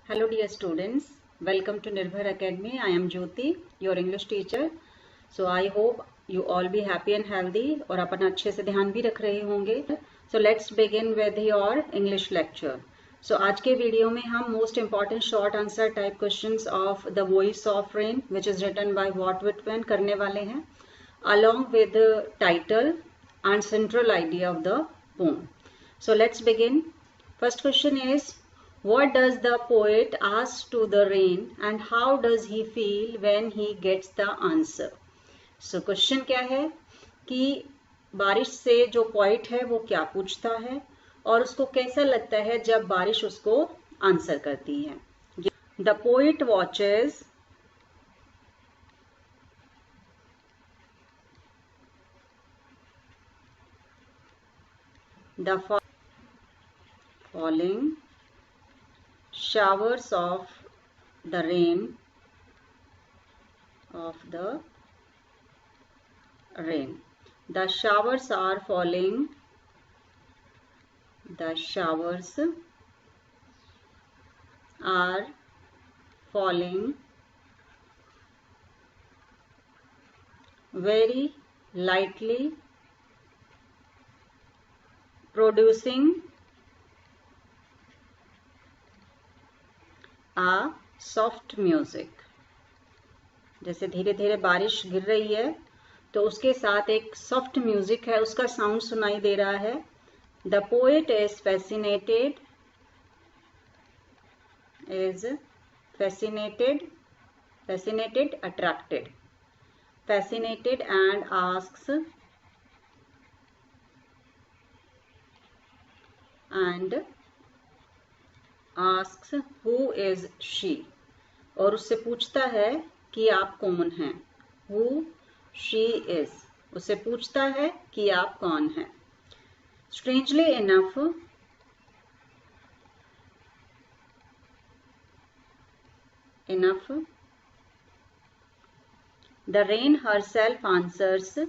Hello dear students, welcome to Nirbhar Academy. I am Jyoti, your English teacher. So I hope you all be happy and healthy और अपना अच्छे से ध्यान भी रख रहे होंगे. So let's begin with your English lecture. So आज के वीडियो में हम most important short answer type questions of The Voice of Rain which is written by Walt Whitman करने वाले हैं along with the title and central idea of the poem. So let's begin. First question is, what does the poet ask to the rain and how does he feel when he gets the answer? So question क्या है कि बारिश से जो poet है वो क्या पूछता है और उसको कैसा लगता है जब बारिश उसको आंसर करती है. The poet watches the falling showers of the rain The showers are falling. The showers are falling very lightly, producing a soft music. जैसे धीरे धीरे बारिश गिर रही है तो उसके साथ एक सॉफ्ट म्यूजिक है, उसका साउंड सुनाई दे रहा है. The poet is fascinated, attracted and asks who is she और उससे पूछता है कि आप कौन हैं. Who she is उससे पूछता है कि आप कौन हैं. Strangely enough, the rain herself answers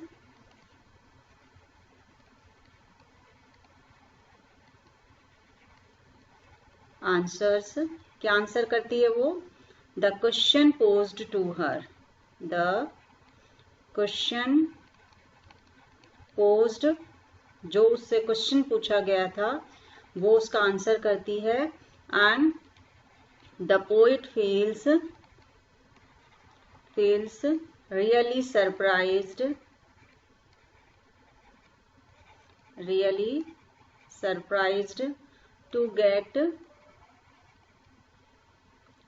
क्या आंसर करती है वो? The question posed to her. The question posed, जो उससे क्वेश्चन पूछा गया था वो उसका आंसर करती है. And the poet feels really surprised to get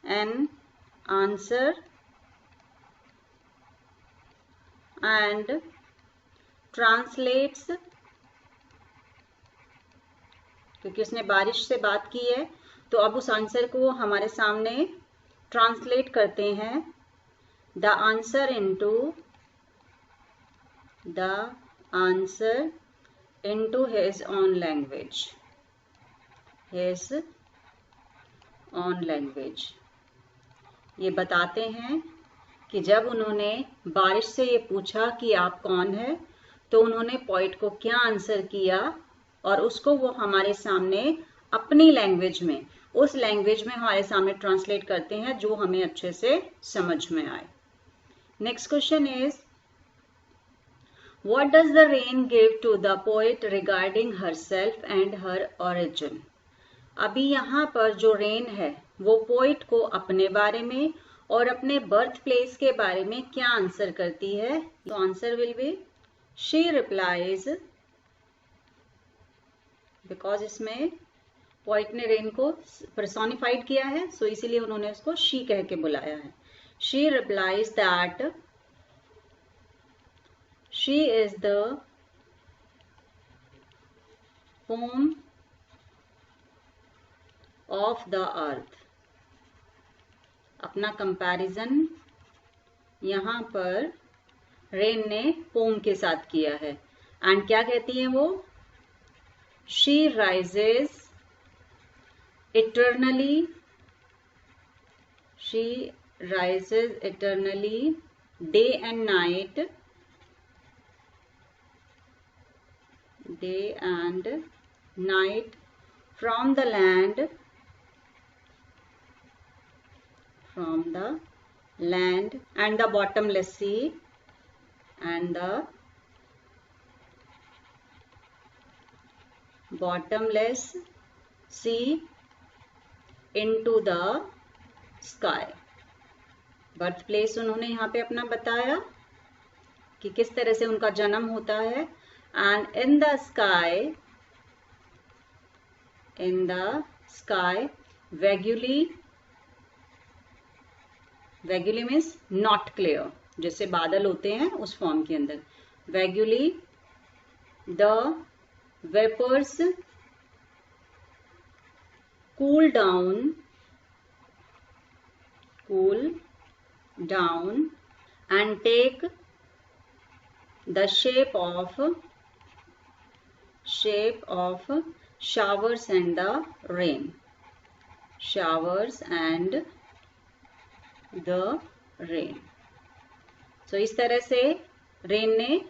an answer and translates, क्योंकि उसने बारिश से बात की है तो अब उस आंसर को वो हमारे सामने ट्रांसलेट करते हैं. The answer into his own language. ये बताते हैं कि जब उन्होंने बारिश से ये पूछा कि आप कौन है तो उन्होंने पोइट को क्या आंसर किया और उसको वो हमारे सामने अपनी लैंग्वेज में, उस लैंग्वेज में हमारे सामने ट्रांसलेट करते हैं जो हमें अच्छे से समझ में आए. Next question is, what does the rain give to the poet regarding herself and her origin? अभी यहाँ पर जो रेन है वो पोइट को अपने बारे में और अपने बर्थ प्लेस के बारे में क्या आंसर करती है? तो answer will be she replies, because इसमें पोइट ने रेन को पर्सोनिफाइड किया है सो इसीलिए उन्होंने उसको शी कह के बुलाया है. She replies that she is the home of the earth. अपना कंपैरिजन यहाँ पर रेन ने पोम के साथ किया है. एंड क्या कहती है वो? She rises eternally day and night from the land from the land and the bottomless sea and the bottomless sea into the sky. Birth place उन्होंने यहाँ पे अपना बताया कि किस तरह से उनका जन्म होता है. And in the sky vaguely means not clear, जैसे बादल होते हैं उस फॉर्म के अंदर. Vaguely the vapours cool down and take the shape of showers and the rain. So इस तरह से रेन ने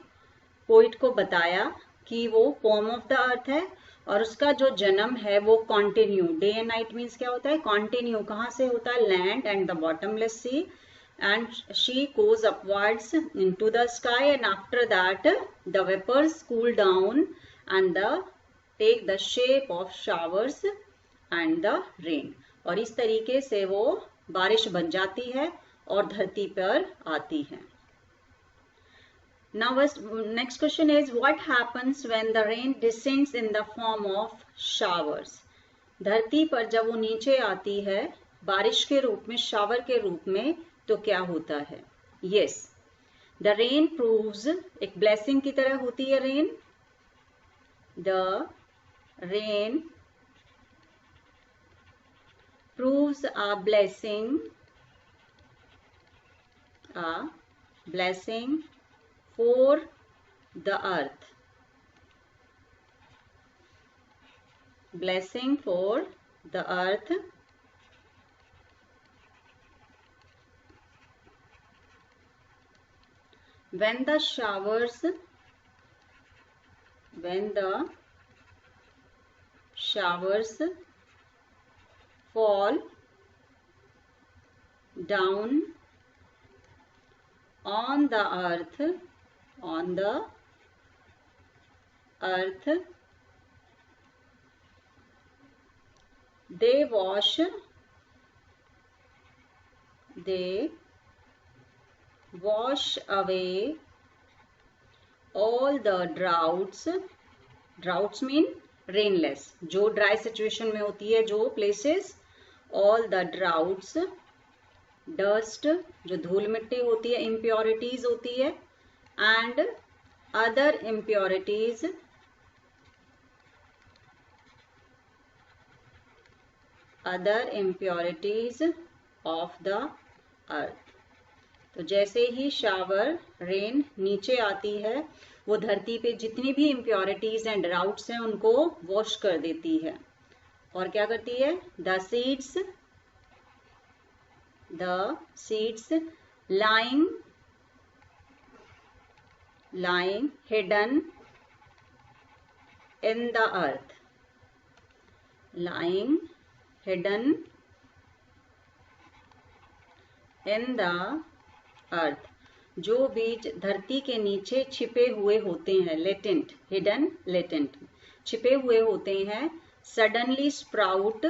पोइट को बताया कि वो पोम ऑफ द अर्थ है और उसका जो जन्म है वो continue. Day and night means क्या होता है? कॉन्टिन्यू. कहाँ से होता है? Land and the bottomless sea. And she goes upwards into the sky and after that the vapours cool down and take the shape of showers and the rain. और इस तरीके से वो बारिश बन जाती है और धरती पर आती है. Now next question is, what happens when the rain descends in the form of showers? धरती पर जब वो नीचे आती है बारिश के रूप में, शावर के रूप में, तो क्या होता है? Yes, the rain proves, एक blessing की तरह होती है rain. The rain proves a blessing for the earth. Blessing for the earth. When the showers fall down on the earth, they wash away all the droughts. Droughts mean rainless. जो dry situation में होती है जो places, all the droughts. Dust जो धूल मिट्टी होती है, इम्प्योरिटीज होती है, and other impurities of the earth. तो जैसे ही शावर रेन नीचे आती है वो धरती पे जितनी भी इम्प्योरिटीज एंड ड्राउट्स हैं उनको वॉश कर देती है. और क्या करती है? The seeds lying hidden in the earth. Lying hidden in the earth. जो बीज धरती के नीचे छिपे हुए होते हैं, लेटेंट, हिडन, लेटेंट, छिपे हुए होते हैं, सडनली स्प्राउट,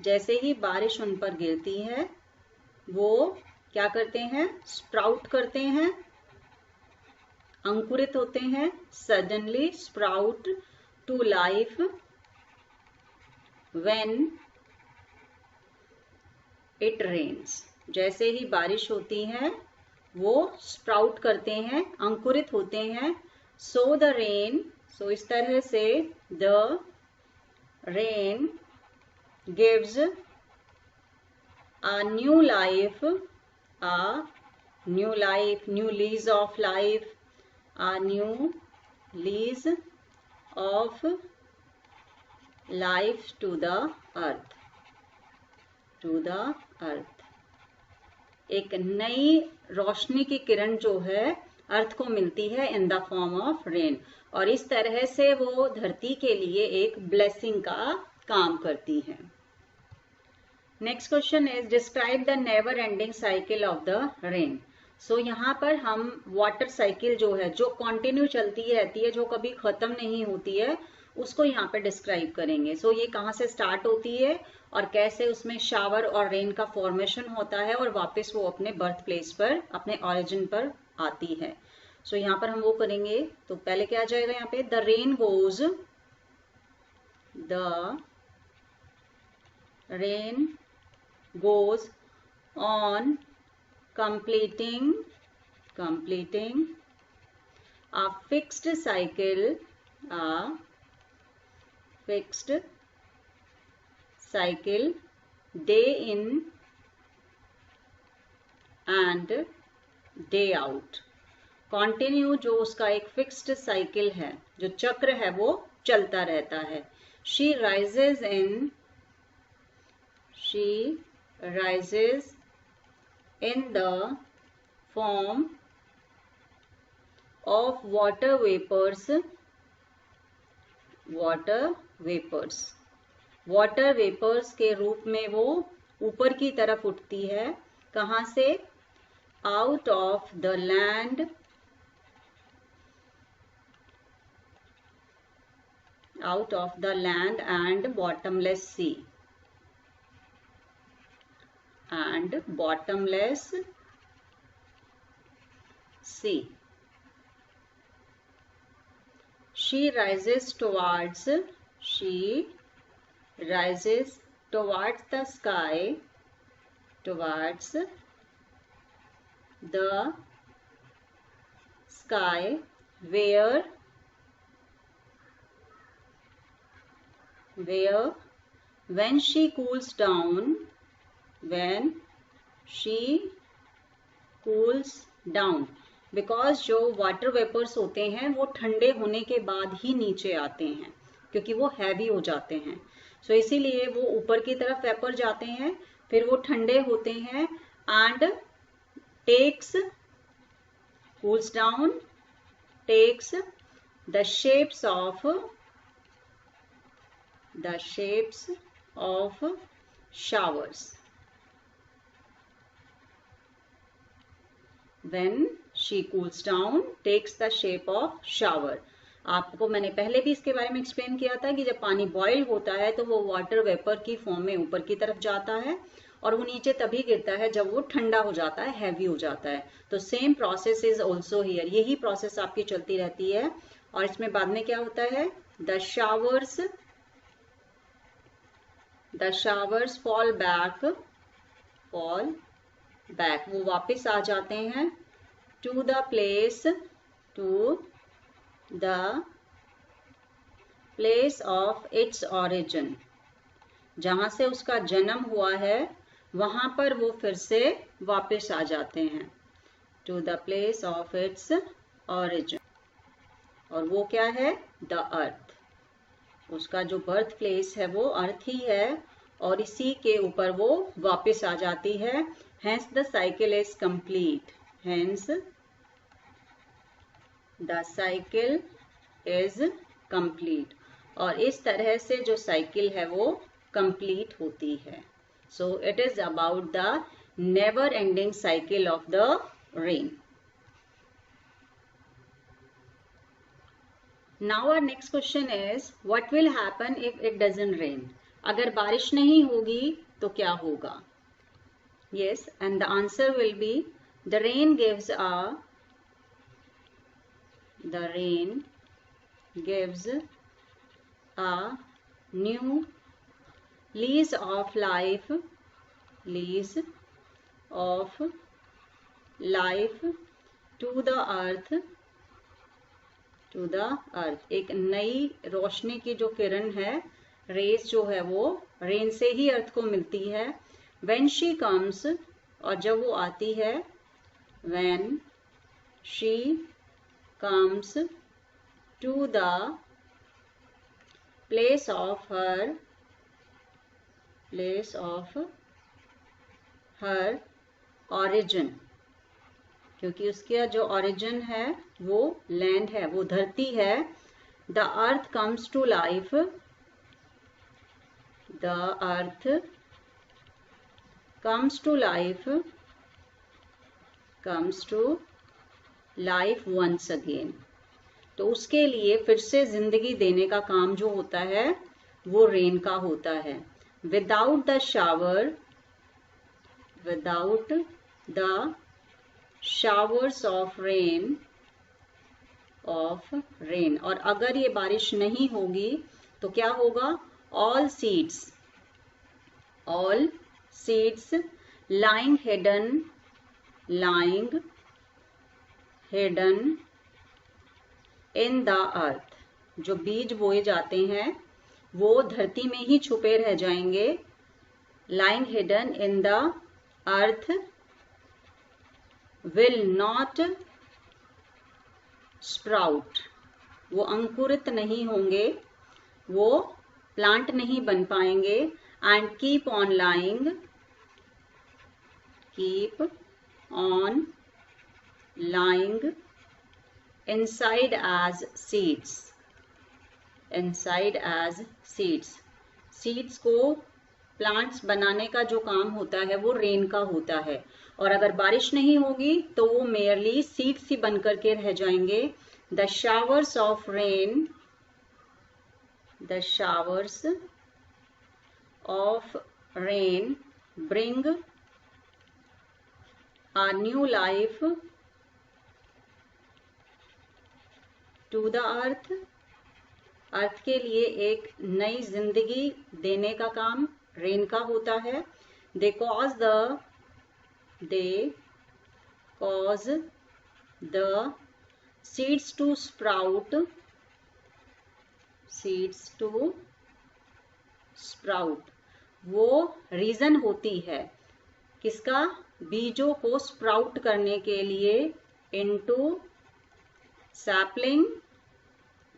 जैसे ही बारिश उन पर गिरती है वो क्या करते हैं? स्प्राउट करते हैं, अंकुरित होते हैं. Suddenly sprout to life when it rains. जैसे ही बारिश होती है वो स्प्राउट करते हैं, अंकुरित होते हैं. सो द रेन, सो इस तरह से the rain gives a new life, new lease of life, a new lease of life to the earth. एक नई रोशनी की किरण जो है अर्थ को मिलती है in the form of rain. और इस तरह से वो धरती के लिए एक ब्लेसिंग का काम करती है. Next question is describe the never ending cycle of the rain. So यहाँ पर हम वाटर साइकिल जो है, जो कंटिन्यू चलती रहती है, जो कभी खत्म नहीं होती है, उसको यहाँ पे डिस्क्राइब करेंगे। सो ये कहाँ से स्टार्ट होती है और कैसे उसमें शावर और रेन का फॉर्मेशन होता है और वापस वो अपने बर्थ प्लेस पर, अपने ऑरिजिन पर आती है। सो यहाँ पर हम वो करेंगे। तो पहले क्या आ जाएगा यहाँ पे, the rain goes on completing a fixed cycle day in and day out। Continue जो उसका एक फिक्स्ड साइकिल है, जो चक्र है, वो चलता रहता है। She rises in the form of water vapors। Water vapours के रूप में वो ऊपर की तरफ उठती है। कहाँ से? Out of the land and bottomless sea। She rises towards the sky, where when she cools down, because जो वाटर वेपर्स होते हैं वो ठंडे होने के बाद ही नीचे आते हैं, क्योंकि वो हैवी हो जाते हैं। सो इसीलिए वो ऊपर की तरफ वेपर जाते हैं, फिर वो ठंडे होते हैं and cools down, takes the shapes of showers। When she cools down, takes the shape of shower। आपको मैंने पहले भी इसके बारे में एक्सप्लेन किया था कि जब पानी बॉयल होता है तो वो वाटर वेपर की फॉर्म में ऊपर की तरफ जाता है और वो नीचे तभी गिरता है जब वो ठंडा हो जाता है, हैवी हो जाता है। तो same process is also here, यही प्रोसेस आपकी चलती रहती है। और इसमें बाद में क्या होता है, द शावर्स फॉल बैक, वो वापस आ जाते हैं to the place of its origin, जहां से उसका जन्म हुआ है वहां पर वो फिर से वापस आ जाते हैं, to the place of its origin. और वो क्या है, द अर्थ। उसका जो बर्थ प्लेस है वो अर्थ ही है और इसी के ऊपर वो वापस आ जाती है। Hence the cycle is complete। और इस तरह से जो साइकिल है वो कंप्लीट होती है। So it is about the never ending cycle of the rain। Now our next question is what will happen if it doesn't rain? अगर बारिश नहीं होगी तो क्या होगा? Yes, and the answer will be the rain gives a new lease of life to the earth। एक नई रोशनी की जो किरण है, रेस जो है, वो रेन से ही अर्थ को मिलती है। When she comes, और जब वो आती है, when she comes to the place of her origin, क्योंकि उसका जो origin है वो लैंड है, वो धरती है। The earth comes to life, the earth comes to life once again। तो उसके लिए फिर से जिंदगी देने का काम जो होता है वो रेन का होता है। Without the showers of rain और अगर ये बारिश नहीं होगी तो क्या होगा? All seeds lying hidden in the earth, जो बीज बोए जाते हैं वो धरती में ही छुपे रह जाएंगे। lying hidden in the earth will not sprout, वो अंकुरित नहीं होंगे, वो प्लांट नहीं बन पाएंगे। and keep on lying inside as seeds को प्लांट्स बनाने का जो काम होता है वो रेन का होता है। और अगर बारिश नहीं होगी तो वो मेयरली सीड्स ही बन करके रह जाएंगे। The showers of rain bring a new life to the earth, अर्थ के लिए एक नई जिंदगी देने का काम रेन का होता है। They cause the seeds to sprout, वो रीजन होती है किसका? बीजों को स्प्राउट करने के लिए इनटू सैपलिंग,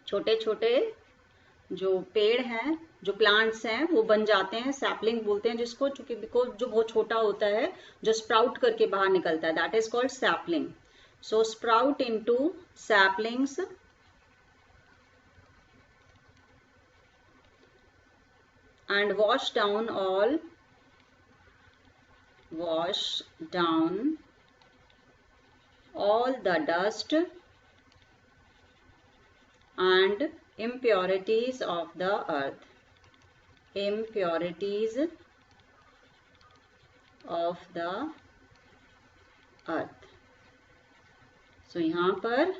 छोटे छोटे जो पेड़ हैं, जो प्लांट्स हैं वो बन जाते हैं। सैपलिंग बोलते हैं जिसको, चूंकि जो बहुत छोटा होता है जो स्प्राउट करके बाहर निकलता है, that is called sapling. So sprout into saplings and wash down all the dust and impurities of the earth, so यहाँ पर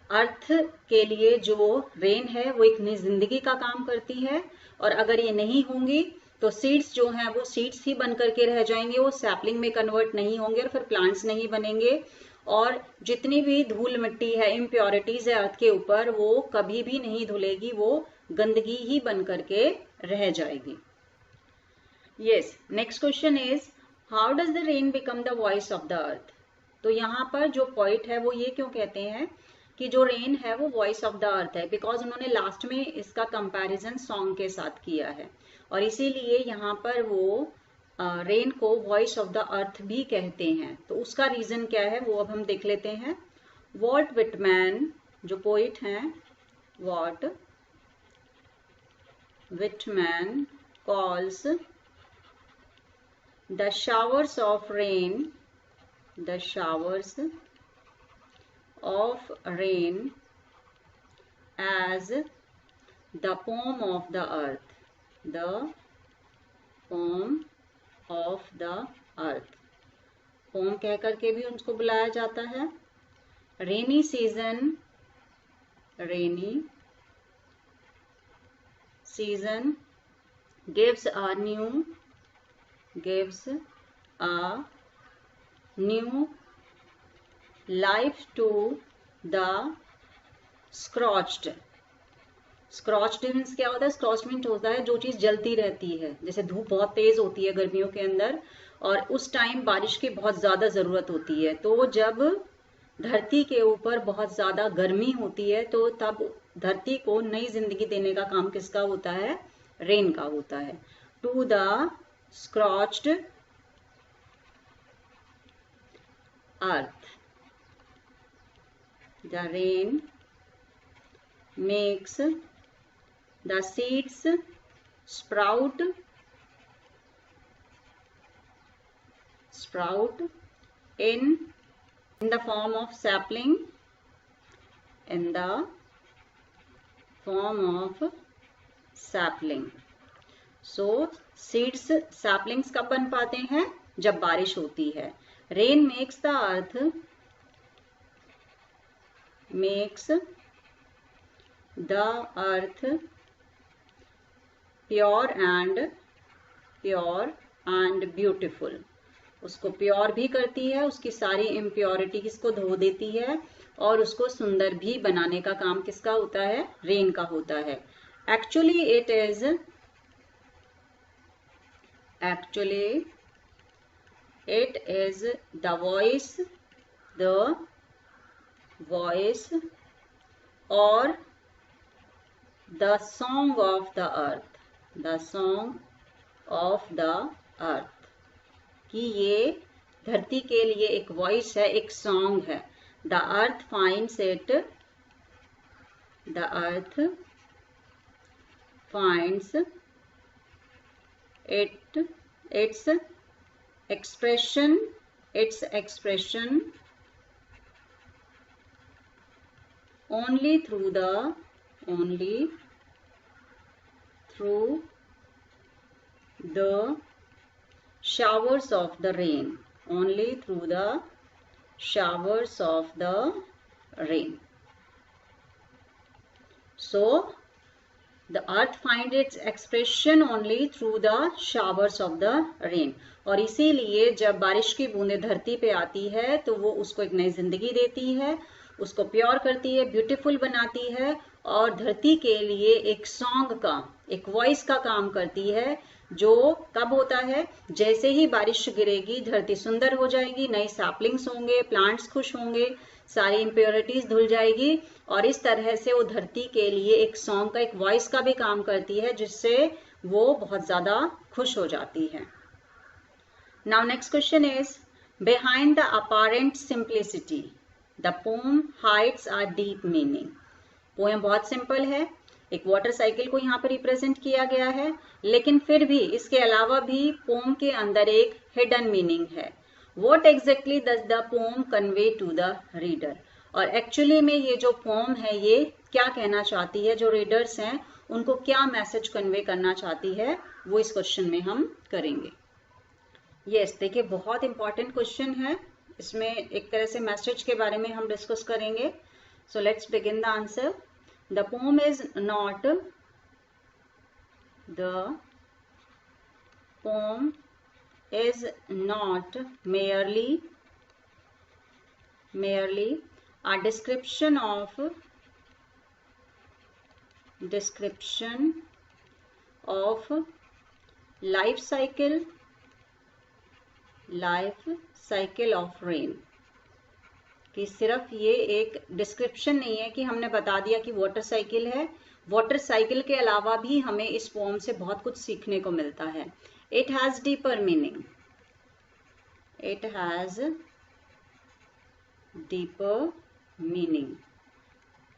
अर्थ के लिए जो रेन है वो एक नई जिंदगी का काम करती है। और अगर ये नहीं होंगी तो सीड्स जो हैं वो सीड्स ही बन करके रह जाएंगे, वो सैपलिंग में कन्वर्ट नहीं होंगे और फिर प्लांट्स नहीं बनेंगे। और जितनी भी धूल मिट्टी है, इम्प्योरिटीज है अर्थ के ऊपर, वो कभी भी नहीं धुलेगी, वो गंदगी ही बन करके रह जाएगी। Yes, next question is how does the rain become the voice of the earth. तो यहाँ पर जो पॉइंट है वो ये क्यों कहते हैं कि जो रेन है वो वॉइस ऑफ द अर्थ है, बिकॉज उन्होंने लास्ट में इसका कंपैरिजन सॉन्ग के साथ किया है और इसीलिए यहाँ पर वो रेन को वॉइस ऑफ द अर्थ भी कहते हैं। तो उसका रीजन क्या है वो अब हम देख लेते हैं। वॉल्ट विटमैन जो पोइट हैं, Walt Whitman calls the showers of rain as the poem of the earth, poem कह करके भी उनको बुलाया जाता है। Rainy season gives a new life to the scorched means क्या होता है? स्क्रॉच्ड मीन्स होता है जो चीज जलती रहती है, जैसे धूप बहुत तेज होती है गर्मियों के अंदर और उस टाइम बारिश की बहुत ज्यादा जरूरत होती है। तो जब धरती के ऊपर बहुत ज्यादा गर्मी होती है तो तब धरती को नई जिंदगी देने का काम किसका होता है? रेन का होता है। To the scorched earth, the rain makes the seeds sprout sprout in the form of sapling, in the form of sapling. So seeds saplings कब बन पाते हैं? जब बारिश होती है. Rain makes the earth pure and beautiful. उसको pure भी करती है, उसकी सारी इम्प्योरिटीज को धो देती है और उसको सुंदर भी बनाने का काम किसका होता है? रेन का होता है. Actually it is the voice or the song of the earth, कि ये धरती के लिए एक वॉइस है, एक सॉन्ग है. The earth finds its expression only through the showers of the rain. So the earth finds its expression only through the showers of the rain. और इसीलिए जब बारिश की बूंदें धरती पे आती है तो वो उसको एक नई जिंदगी देती है, उसको प्योर करती है, ब्यूटीफुल बनाती है और धरती के लिए एक सॉन्ग का, एक वॉइस का काम करती है. जो कब होता है? जैसे ही बारिश गिरेगी धरती सुंदर हो जाएगी, नए सैपलिंग्स होंगे, प्लांट्स खुश होंगे, सारी इम्प्योरिटीज धुल जाएगी और इस तरह से वो धरती के लिए एक सॉन्ग का, एक वॉइस का भी काम करती है, जिससे वो बहुत ज्यादा खुश हो जाती है. Now next question is, behind the apparent simplicity, the poem hides a deep meaning. Poem बहुत सिंपल है, एक वाटर साइकिल को यहाँ पर रिप्रेजेंट किया गया है, लेकिन फिर भी इसके अलावा भी पोम के अंदर एक हिडन मीनिंग है. What exactly does the poem convey to the reader? और एक्चुअली में ये जो पोम है ये क्या कहना चाहती है, जो रीडर्स हैं उनको क्या मैसेज कन्वे करना चाहती है, वो इस क्वेश्चन में हम करेंगे. यस, देखिए बहुत इंपॉर्टेंट क्वेश्चन है, इसमें एक तरह से मैसेज के बारे में हम डिस्कस करेंगे. So let's begin the answer. The poem is not merely a description of life cycle of rain. कि सिर्फ ये एक डिस्क्रिप्शन नहीं है कि हमने बता दिया कि वाटर साइकिल है. वाटर साइकिल के अलावा भी हमें इस पोम से बहुत कुछ सीखने को मिलता है. इट हैज डीपर मीनिंग,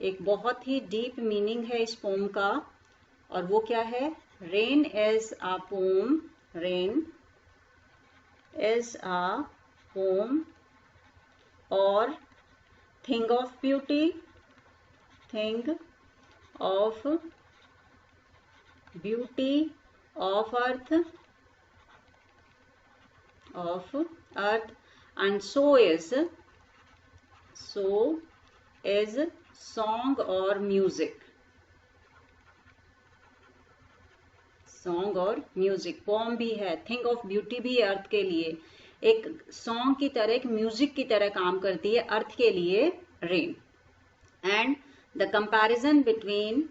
एक बहुत ही डीप मीनिंग है इस पोम का, और वो क्या है? Rain is a poem or thing of beauty, of earth, and so is song or music. Poem भी है, थिंग ऑफ ब्यूटी भी है अर्थ के लिए, एक सॉन्ग की तरह, एक म्यूजिक की तरह काम करती है अर्थ के लिए rain. And the comparison between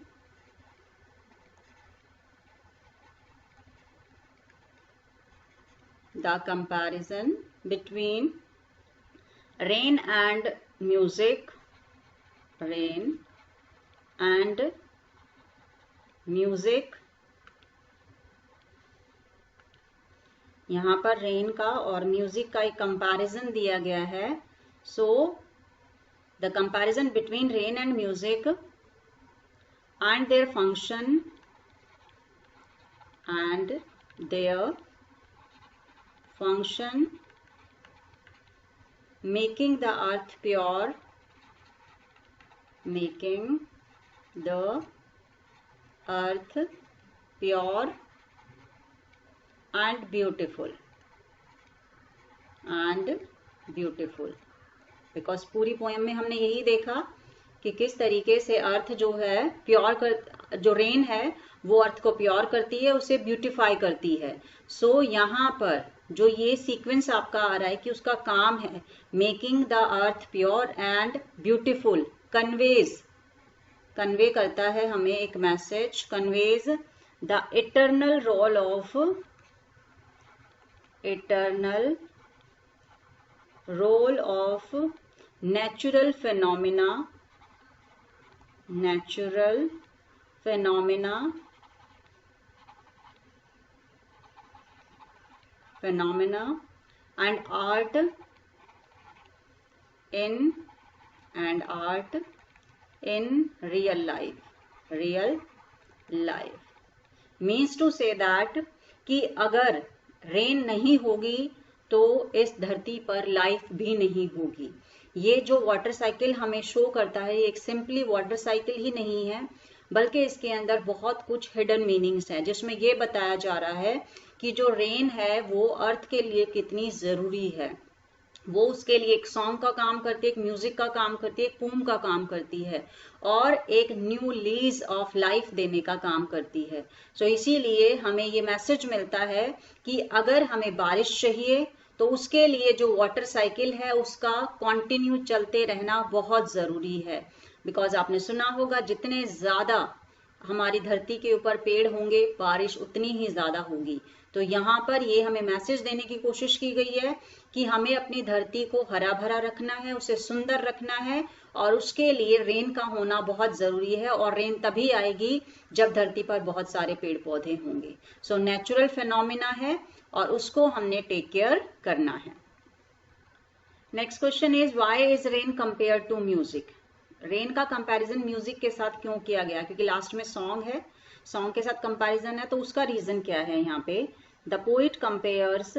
rain and music, यहाँ पर रेन का और म्यूजिक का एक कंपैरिजन दिया गया है. So the comparison between rain and music and their function making the earth pure, making the earth pure and beautiful, because पूरी पोएम में हमने यही देखा कि किस तरीके से अर्थ जो है प्योर कर, जो रेन है वो अर्थ को प्योर करती है, उसे ब्यूटिफाई करती है। सो यहाँ पर जो ये सीक्वेंस आपका आ रहा है कि उसका काम है making the earth pure and beautiful, convey करता है हमें एक message, conveys the eternal role of natural phenomena and art in real life means to say that कि अगर रेन नहीं होगी तो इस धरती पर लाइफ भी नहीं होगी। ये जो वाटर साइकिल हमें शो करता है ये एक सिंपली वाटर साइकिल ही नहीं है, बल्कि इसके अंदर बहुत कुछ हिडन मीनिंग्स हैं, जिसमें ये बताया जा रहा है कि जो रेन है वो अर्थ के लिए कितनी जरूरी है। वो उसके लिए एक सॉन्ग का काम करती है, एक म्यूजिक का काम करती है, एक पोम का काम करती है और एक न्यू लीज ऑफ लाइफ देने का काम करती है। सो इसीलिए हमें ये मैसेज मिलता है कि अगर हमें बारिश चाहिए तो उसके लिए जो वाटर साइकिल है उसका कंटिन्यू चलते रहना बहुत जरूरी है। बिकॉज आपने सुना होगा जितने ज्यादा हमारी धरती के ऊपर पेड़ होंगे बारिश उतनी ही ज्यादा होगी। तो यहाँ पर ये हमें मैसेज देने की कोशिश की गई है कि हमें अपनी धरती को हरा भरा रखना है, उसे सुंदर रखना है और उसके लिए रेन का होना बहुत जरूरी है। और रेन तभी आएगी जब धरती पर बहुत सारे पेड़ पौधे होंगे। सो नेचुरल फेनोमिना है और उसको हमने टेक केयर करना है। Next question is why is rain compare to music. Rain का कंपैरिजन म्यूजिक के साथ क्यों किया गया? क्योंकि लास्ट में सॉन्ग है, सॉन्ग के साथ कंपैरिजन है, तो उसका रीजन क्या है यहाँ पे? The poet compares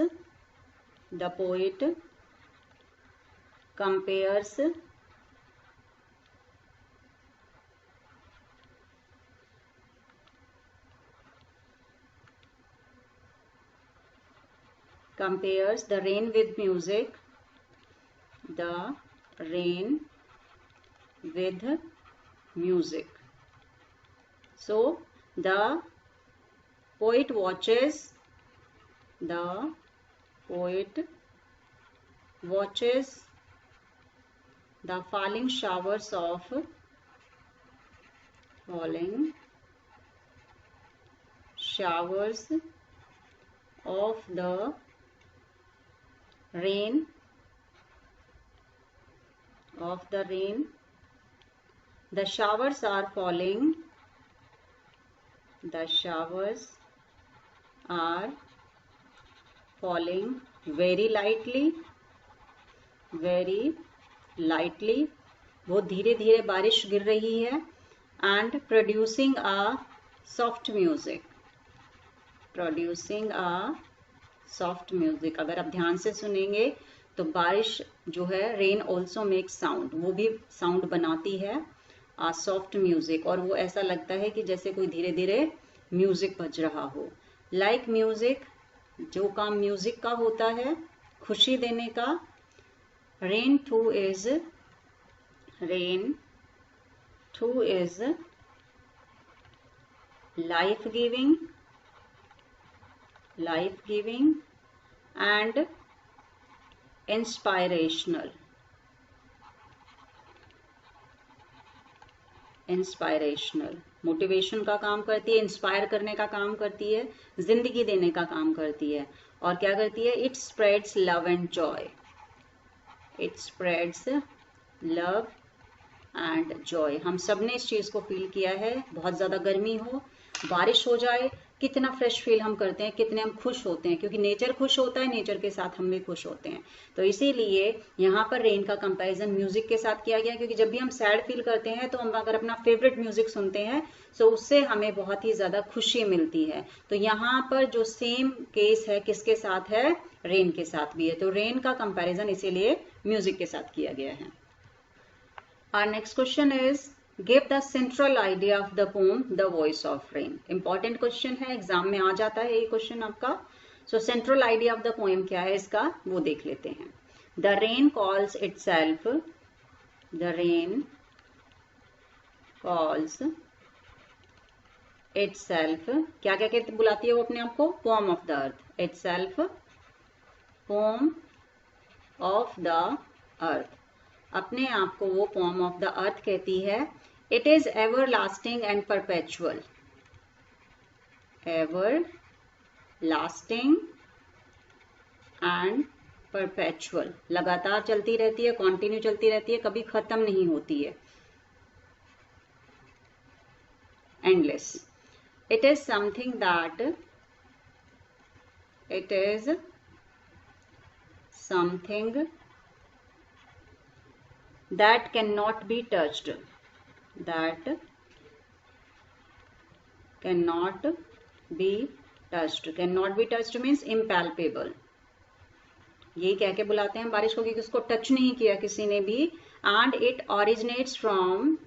the rain with music, So the poet watches the falling showers of the rain the showers are falling very lightly, बहुत धीरे धीरे बारिश गिर रही है। and producing a soft music, अगर आप ध्यान से सुनेंगे तो बारिश जो है रेन ऑल्सो मेक साउंड, वो भी साउंड बनाती है आ सॉफ्ट म्यूजिक, और वो ऐसा लगता है कि जैसे कोई धीरे धीरे म्यूजिक बज रहा हो। लाइक म्यूजिक, जो काम म्यूजिक का होता है खुशी देने का। Rain two is life giving and inspirational, motivation का काम करती है, इंस्पायर करने का काम करती है, जिंदगी देने का काम करती है। और क्या करती है? It spreads love and Joy, हम सबने इस चीज को फील किया है। बहुत ज्यादा गर्मी हो, बारिश हो जाए कितना फ्रेश फील हम करते हैं, कितने हम खुश होते हैं, क्योंकि नेचर खुश होता है, नेचर के साथ हम भी खुश होते हैं। तो इसीलिए यहाँ पर रेन का कंपैरिजन म्यूजिक के साथ किया गया, क्योंकि जब भी हम सैड फील करते हैं तो हम अगर अपना फेवरेट म्यूजिक सुनते हैं तो उससे हमें बहुत ही ज्यादा खुशी मिलती है। तो यहाँ पर जो सेम केस है किसके साथ है, रेन के साथ भी है। तो रेन का कंपैरिजन इसीलिए म्यूजिक के साथ किया गया है। Our next question is give the central idea of the poem The Voice of Rain. Important question है, एग्जाम में आ जाता है ये क्वेश्चन आपका। So central idea of the poem क्या है इसका वो देख लेते हैं। The rain calls itself, the rain calls itself, क्या क्या कहते बुलाती है वो अपने आप को, poem of the earth, itself poem of the earth, अपने आप को वो पोम ऑफ द अर्थ कहती है। It is ever lasting and perpetual, ever lasting and perpetual, लगातार चलती रहती है, कॉन्टिन्यू चलती रहती है, कभी खत्म नहीं होती है, endless. It is something that, it is something that cannot be touched, that cannot be touched, cannot be touched means impalpable। ये कह के बुलाते हैं बारिश को क्योंकि उसको टच नहीं किया किसी ने भी। And it originates from,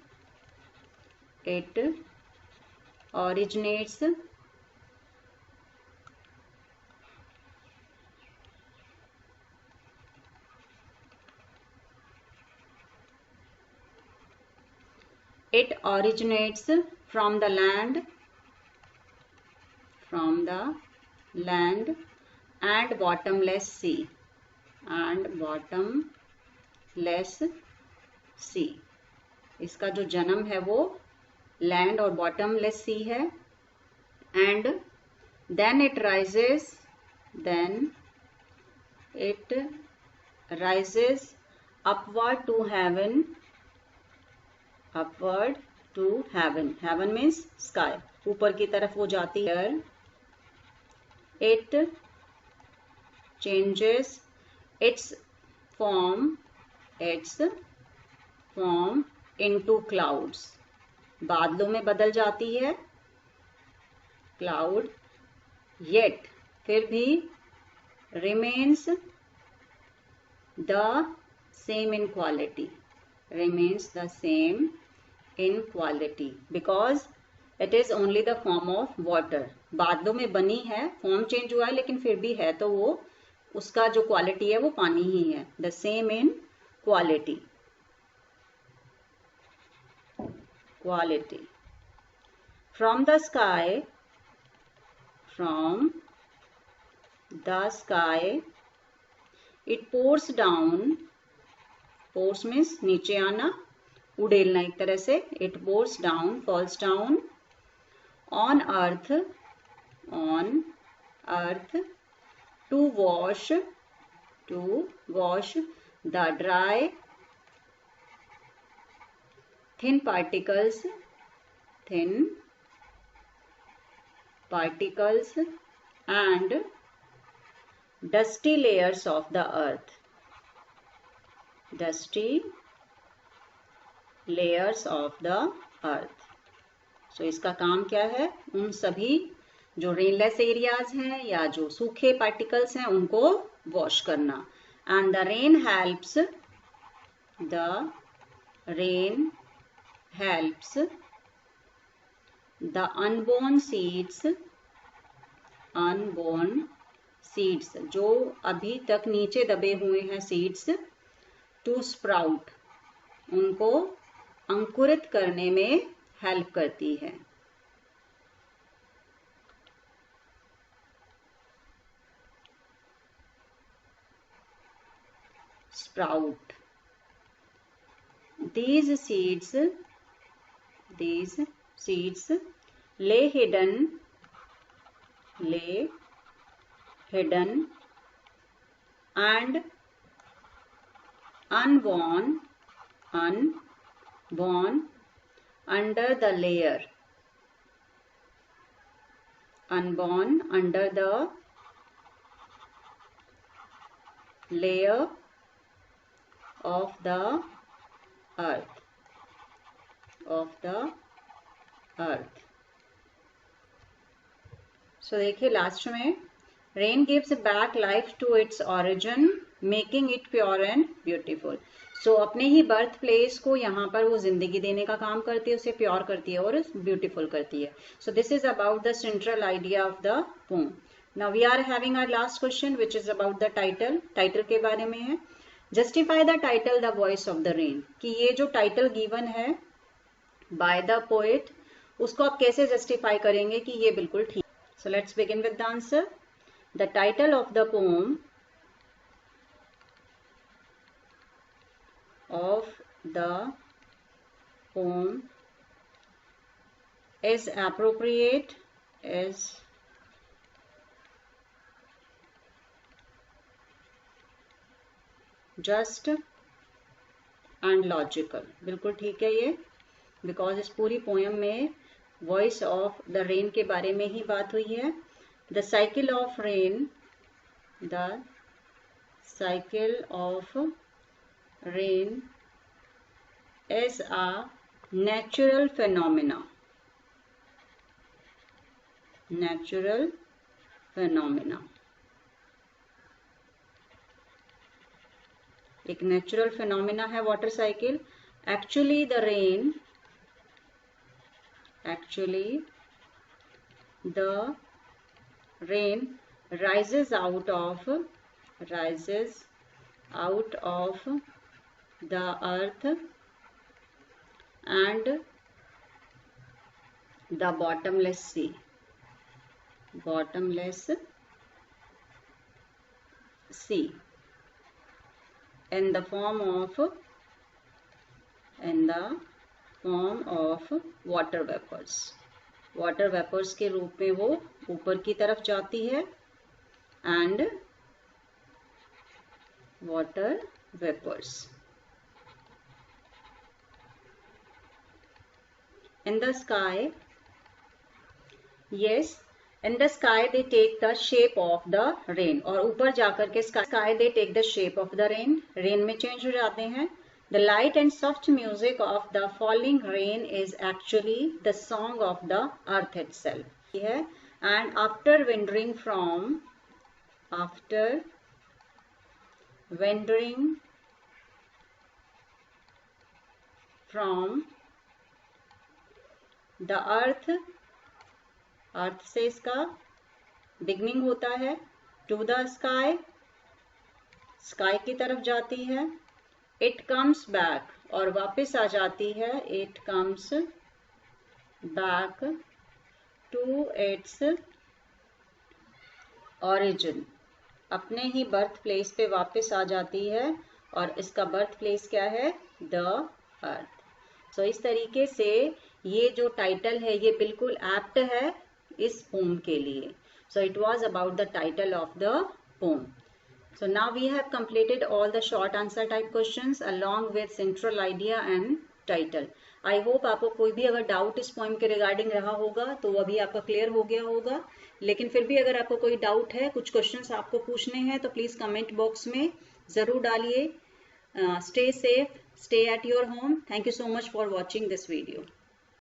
it originates it originates from the land, from the land and bottomless sea, and bottomless sea, इसका जो जन्म है वो लैंड और बॉटमलेस सी है। And then it rises, then it rises upward to heaven, upward to heaven, heaven means sky, ऊपर की तरफ वो जाती है। it changes its form into clouds, बादलों में बदल जाती है, cloud, yet फिर भी remains the same in quality, remains the same in quality because it is only the form of water, बादलों में बनी है, फॉर्म चेंज हुआ है लेकिन फिर भी है तो वो उसका जो क्वालिटी है वो पानी ही है। the same in quality, quality from the sky, from the sky it pours down, pours means नीचे आना, उड़ेलना एक तरह से, it pours down, falls down on earth, on earth to wash the dry thin particles and dusty layers of the earth, dusty layers of the earth। so इसका काम क्या है, उन सभी जो रेनलेस एरियाज हैं या जो सूखे पार्टिकल्स हैं उनको वॉश करना। And the rain helps, the rain helps the unborn seeds, unborn seeds जो अभी तक नीचे दबे हुए हैं सीड्स, टू स्प्राउट उनको अंकुरित करने में हेल्प करती है। Sprout, these seeds lay hidden and unborn under the layer unborn under the layer of the earth, So देखिए लास्ट में, rain gives back life to its origin, making it pure and beautiful. So अपने ही birth place को यहाँ पर वो जिंदगी देने का काम करती है, उसे प्योर करती है और ब्यूटीफुल करती है. So this is about the central idea of the poem. Now we are having our last question, which is about the title. Title के बारे में है. Justify the title The Voice of the Rain. कि ये जो title given है by the poet, उसको आप कैसे जस्टिफाई करेंगे कि ये बिल्कुल ठीक. So let's begin with the answer. The title of the poem is appropriate, is just and logical. बिल्कुल ठीक है ये, बिकॉज इस पूरी पोएम में वॉइस ऑफ द रेन के बारे में ही बात हुई है. The cycle of rain is a natural phenomena. एक नेचुरल फिनोमिना है water cycle. Actually the rain rises out of the earth and the bottomless sea. In the form of water vapors के रूप में वो ऊपर की तरफ जाती है. and water vapors in the sky. Yes, in the sky they take the shape of the rain. और ऊपर जाकर के sky they take the shape of the rain. rain में change हो जाते हैं. The light and soft music of the falling rain is actually the song of the earth itself. And after wandering from the earth से इसका beginning होता है. to the sky की तरफ जाती है. it comes back और वापस आ जाती है. it comes back to its origin. अपने ही बर्थ प्लेस पे वापस आ जाती है. और इसका बर्थ प्लेस क्या है? The earth. सो इस तरीके से ये जो टाइटल है ये बिल्कुल एप्ट है इस पोम के लिए. So it was about the title of the pome. So now we have completed all the short answer type questions along with central idea and title. I hope आपको कोई भी अगर डाउट इस poem के regarding रहा होगा तो वो अभी आपका क्लियर हो गया होगा. लेकिन फिर भी अगर आपको कोई डाउट है, कुछ क्वेश्चंस आपको पूछने हैं, तो प्लीज कमेंट बॉक्स में जरूर डालिए. Stay safe, stay at your home. Thank you so much for watching this video.